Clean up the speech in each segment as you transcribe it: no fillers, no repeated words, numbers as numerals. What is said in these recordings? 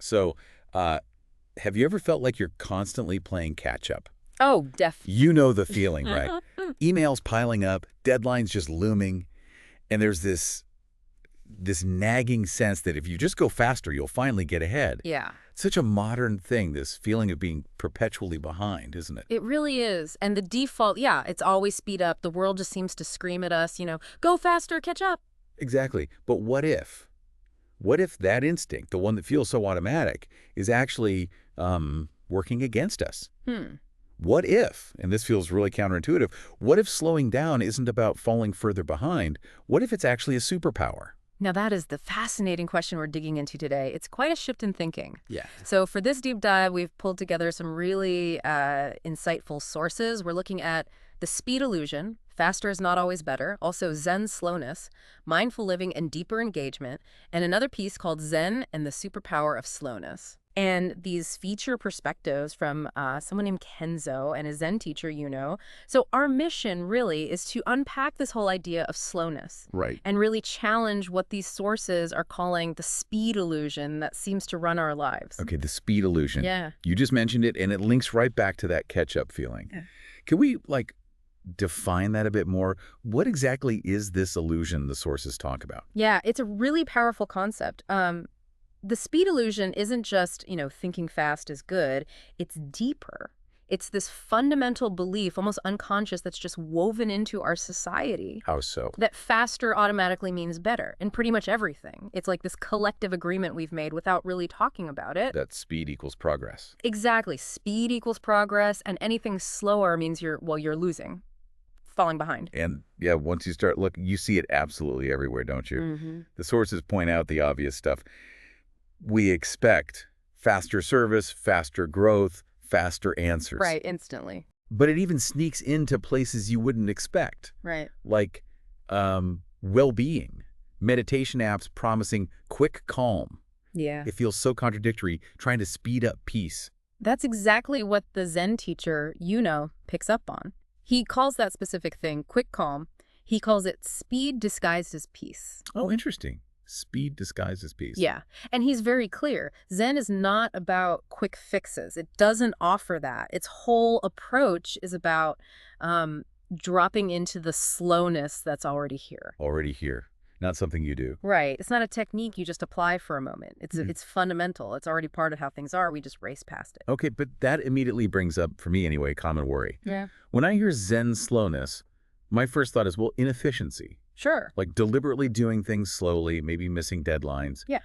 So, have you ever felt like you're constantly playing catch-up? Oh, definitely. You know the feeling, right? Emails piling up, deadlines just looming, and there's this nagging sense that if you just go faster, you'll finally get ahead. Yeah. Such a modern thing, this feeling of being perpetually behind, isn't it? It really is. And the default, yeah, it's always speed up. The world just seems to scream at us, go faster, catch up. Exactly. But what if? What if that instinct, the one that feels so automatic, is actually working against us? What if, and this feels really counterintuitive, what if slowing down isn't about falling further behind? What if it's actually a superpower? Now, that is the fascinating question we're digging into today. It's quite a shift in thinking. Yeah. So for this deep dive, we've pulled together some really insightful sources. We're looking at the speed illusion, faster is not always better, also Zen slowness, mindful living and deeper engagement, and another piece called Zen and the Superpower of Slowness. And these feature perspectives from someone named Kenzo and a Zen teacher, Yuno. So our mission really is to unpack this whole idea of slowness. Right. And really challenge what these sources are calling the speed illusion that seems to run our lives. Okay, the speed illusion. Yeah. You just mentioned it, and it links right back to that catch-up feeling. Yeah. Can we, define that a bit more? What exactly is this illusion the sources talk about? Yeah, it's a really powerful concept. The speed illusion isn't just, thinking fast is good. It's deeper. It's this fundamental belief, almost unconscious, that's just woven into our society. How so? That faster automatically means better in pretty much everything. It's like this collective agreement we've made without really talking about it. That speed equals progress. Exactly. Speed equals progress, and anything slower means you're losing, falling behind. And yeah, once you start looking, you see it absolutely everywhere, don't you? The sources point out the obvious stuff. We expect faster service, faster growth, faster answers. Right, instantly. But it even sneaks into places you wouldn't expect. Right. Like well-being, meditation apps promising quick calm. Yeah. It feels so contradictory, trying to speed up peace. That's exactly what the Zen teacher, Yuno, picks up on. He calls that specific thing quick calm. He calls it speed disguised as peace. Oh, interesting. Speed disguises peace. Yeah. And he's very clear. Zen is not about quick fixes. It doesn't offer that. Its whole approach is about dropping into the slowness that's already here. Already here. Not something you do. Right. It's not a technique you just apply for a moment. It's fundamental. It's already part of how things are. We just race past it. Okay, but that immediately brings up, for me anyway, common worry. Yeah. When I hear Zen slowness, my first thought is, well, inefficiency. Sure. Like deliberately doing things slowly, maybe missing deadlines. Yeah.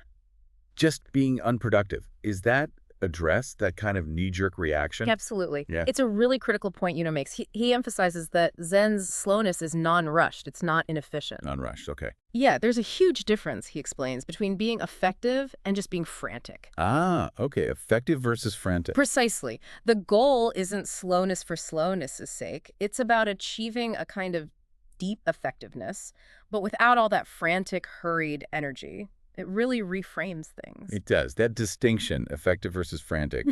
Just being unproductive. Is that addressed, that kind of knee-jerk reaction? Absolutely. Yeah. It's a really critical point Yuno makes. He emphasizes that Zen's slowness is non-rushed. It's not inefficient. Non-rushed, okay. Yeah, there's a huge difference, he explains, between being effective and just being frantic. Ah, okay. Effective versus frantic. Precisely. The goal isn't slowness for slowness' sake. It's about achieving a kind of deep effectiveness, but without all that frantic, hurried energy. It really reframes things. It does. That distinction, effective versus frantic,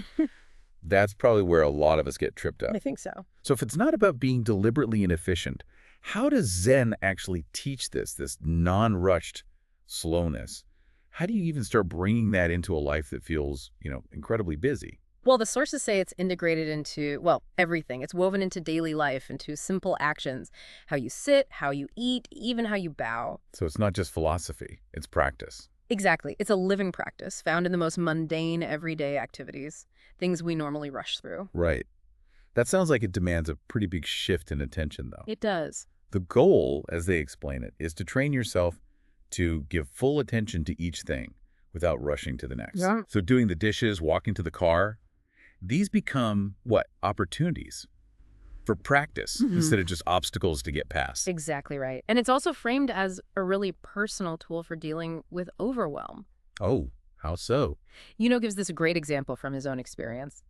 that's probably where a lot of us get tripped up. I think so. So if it's not about being deliberately inefficient, how does Zen actually teach this non-rushed slowness? How do you even start bringing that into a life that feels, incredibly busy? Well, the sources say it's integrated into, everything. It's woven into daily life, into simple actions. How you sit, how you eat, even how you bow. So it's not just philosophy, it's practice. Exactly. It's a living practice found in the most mundane, everyday activities, things we normally rush through. Right. That sounds like it demands a pretty big shift in attention, though. It does. The goal, as they explain it, is to train yourself to give full attention to each thing without rushing to the next. Yeah. So doing the dishes, walking to the car, these become, opportunities for practice instead of just obstacles to get past. Exactly right. And it's also framed as a really personal tool for dealing with overwhelm. Oh, how so? Yuno gives this a great example from his own experience.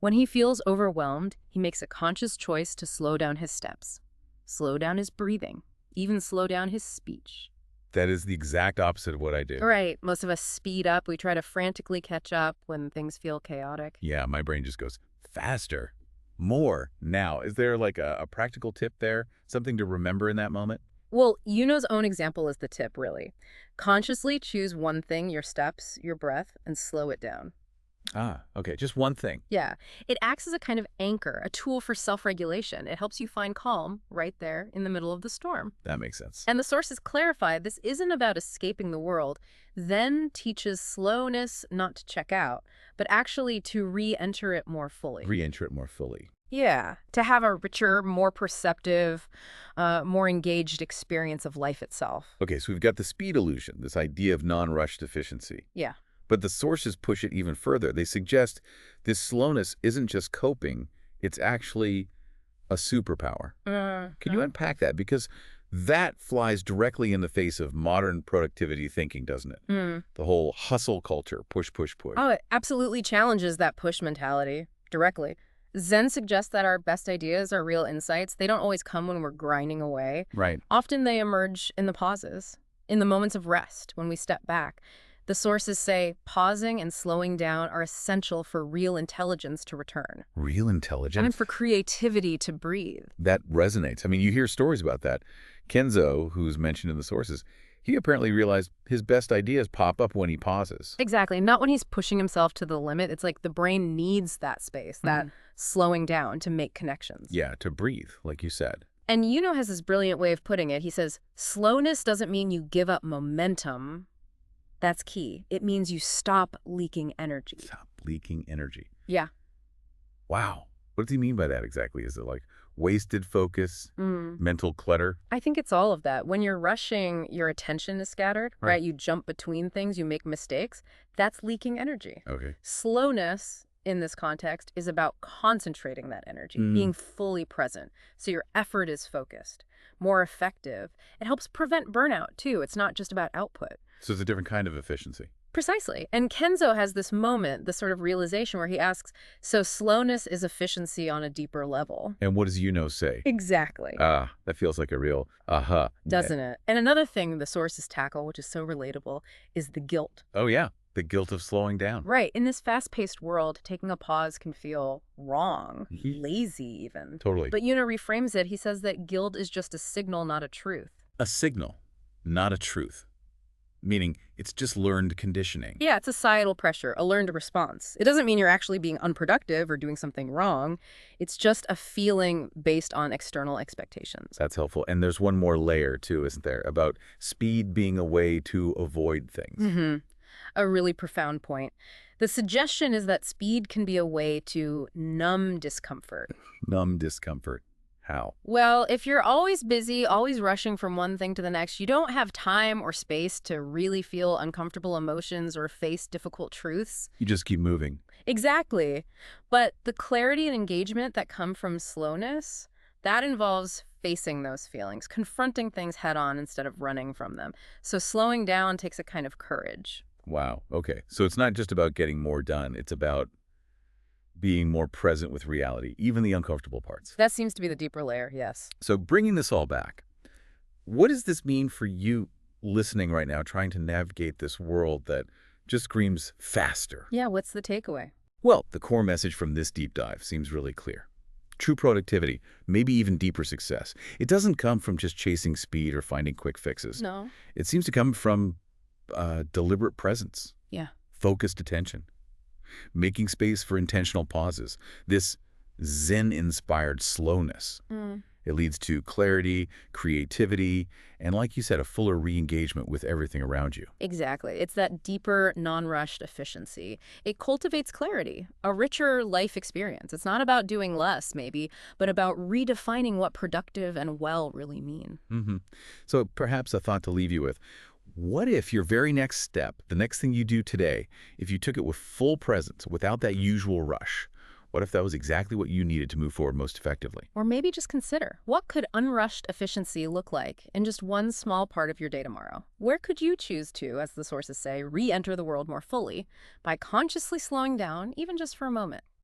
When he feels overwhelmed, he makes a conscious choice to slow down his steps, slow down his breathing, even slow down his speech. That is the exact opposite of what I do. Right. Most of us speed up. We try to frantically catch up when things feel chaotic. Yeah, my brain just goes faster, more, now. Is there a practical tip there? Something to remember in that moment? Well, Yuno's own example is the tip, really. Consciously choose one thing, your steps, your breath, and slow it down. Ah, okay, just one thing. Yeah, it acts as a kind of anchor, a tool for self-regulation. It helps you find calm right there in the middle of the storm. That makes sense. And the sources clarify this isn't about escaping the world, then teaches slowness not to check out, but actually to re-enter it more fully. Re-enter it more fully. Yeah, to have a richer, more perceptive, more engaged experience of life itself. Okay, so we've got the speed illusion, this idea of non-rushed efficiency. Yeah. But the sources push it even further. They suggest this slowness isn't just coping, it's actually a superpower. Can you unpack that? Because that flies directly in the face of modern productivity thinking, doesn't it? The whole hustle culture, push, push, push. Oh, it absolutely challenges that push mentality directly. Zen suggests that our best ideas, our real insights, they don't always come when we're grinding away. Right. Often they emerge in the pauses, in the moments of rest, when we step back. The sources say pausing and slowing down are essential for real intelligence to return. Real intelligence? And for creativity to breathe. That resonates. I mean, you hear stories about that. Kenzo, who's mentioned in the sources, he apparently realized his best ideas pop up when he pauses. Exactly. Not when he's pushing himself to the limit. It's like the brain needs that space, that slowing down to make connections. Yeah, to breathe, like you said. And Yuno has this brilliant way of putting it. He says, slowness doesn't mean you give up momentum. That's key. It means you stop leaking energy. Stop leaking energy. Yeah. Wow. What does he mean by that exactly? Is it like wasted focus, mental clutter? I think it's all of that. When you're rushing, your attention is scattered, right? You jump between things, you make mistakes. That's leaking energy. Okay. Slowness, in this context, is about concentrating that energy, being fully present. So your effort is focused, more effective. It helps prevent burnout, too. It's not just about output. So it's a different kind of efficiency. Precisely. And Kenzo has this moment, this sort of realization where he asks, so slowness is efficiency on a deeper level. And what does Yuno say? Exactly. Ah, that feels like a real aha. Doesn't it? And another thing the sources tackle, which is so relatable, is the guilt. Oh, yeah. The guilt of slowing down. Right. In this fast-paced world, taking a pause can feel wrong, lazy even. Totally. But Yuno reframes it. He says that guilt is just a signal, not a truth. A signal, not a truth. Meaning it's just learned conditioning. Yeah, it's societal pressure, a learned response. It doesn't mean you're actually being unproductive or doing something wrong. It's just a feeling based on external expectations. That's helpful. And there's one more layer, too, isn't there? About speed being a way to avoid things. A really profound point. The suggestion is that speed can be a way to numb discomfort. Numb discomfort. How? Well, if you're always busy, always rushing from one thing to the next, you don't have time or space to really feel uncomfortable emotions or face difficult truths. You just keep moving. Exactly. But the clarity and engagement that come from slowness, that involves facing those feelings, confronting things head on instead of running from them. So slowing down takes a kind of courage. Wow. Okay. So it's not just about getting more done. It's about being more present with reality, even the uncomfortable parts. That seems to be the deeper layer, yes. So bringing this all back, what does this mean for you listening right now, trying to navigate this world that just screams faster? Yeah, what's the takeaway? Well, the core message from this deep dive seems really clear. True productivity, maybe even deeper success, it doesn't come from just chasing speed or finding quick fixes. No. It seems to come from deliberate presence. Yeah. Focused attention. Making space for intentional pauses. This Zen-inspired slowness. It leads to clarity, creativity, and like you said, a fuller re-engagement with everything around you. Exactly. It's that deeper, non-rushed efficiency. It cultivates clarity, a richer life experience. It's not about doing less, maybe, but about redefining what productive and well really mean. So perhaps a thought to leave you with. What if your very next step, the next thing you do today, if you took it with full presence, without that usual rush? What if that was exactly what you needed to move forward most effectively? Or maybe just consider, what could unrushed efficiency look like in just one small part of your day tomorrow? Where could you choose to, as the sources say, re-enter the world more fully by consciously slowing down, even just for a moment?